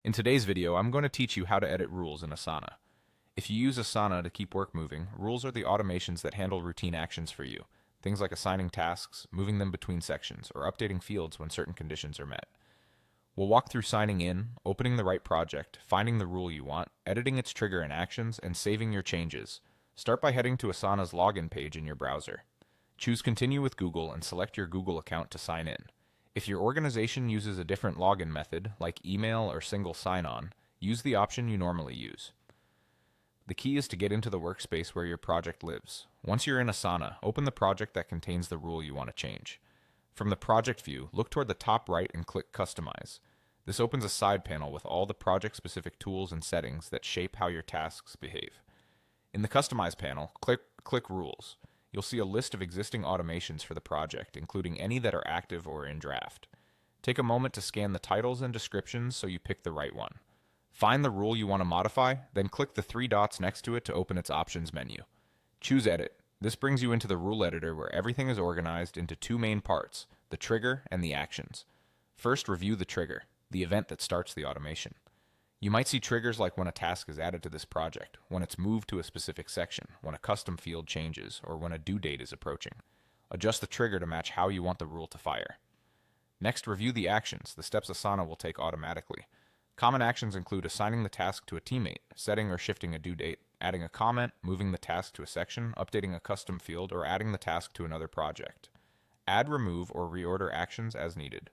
In today's video, I'm going to teach you how to edit rules in Asana. If you use Asana to keep work moving, rules are the automations that handle routine actions for you. Things like assigning tasks, moving them between sections, or updating fields when certain conditions are met. We'll walk through signing in, opening the right project, finding the rule you want, editing its trigger and actions, and saving your changes. Start by heading to Asana's login page in your browser. Choose Continue with Google and select your Google account to sign in. If your organization uses a different login method, like email or single sign-on, use the option you normally use. The key is to get into the workspace where your project lives. Once you're in Asana, open the project that contains the rule you want to change. From the project view, look toward the top right and click Customize. This opens a side panel with all the project-specific tools and settings that shape how your tasks behave. In the Customize panel, click Rules. You'll see a list of existing automations for the project, including any that are active or in draft. Take a moment to scan the titles and descriptions so you pick the right one. Find the rule you want to modify, then click the three dots next to it to open its options menu. Choose Edit. This brings you into the rule editor where everything is organized into two main parts, the trigger and the actions. First, review the trigger, the event that starts the automation. You might see triggers like when a task is added to this project, when it's moved to a specific section, when a custom field changes, or when a due date is approaching. Adjust the trigger to match how you want the rule to fire. Next, review the actions, the steps Asana will take automatically. Common actions include assigning the task to a teammate, setting or shifting a due date, adding a comment, moving the task to a section, updating a custom field, or adding the task to another project. Add, remove, or reorder actions as needed.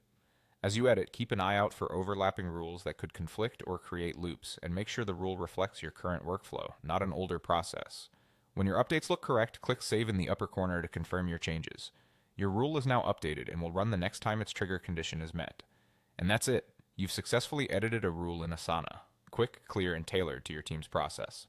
As you edit, keep an eye out for overlapping rules that could conflict or create loops, and make sure the rule reflects your current workflow, not an older process. When your updates look correct, click Save in the upper corner to confirm your changes. Your rule is now updated and will run the next time its trigger condition is met. And that's it. You've successfully edited a rule in Asana. Quick, clear, and tailored to your team's process.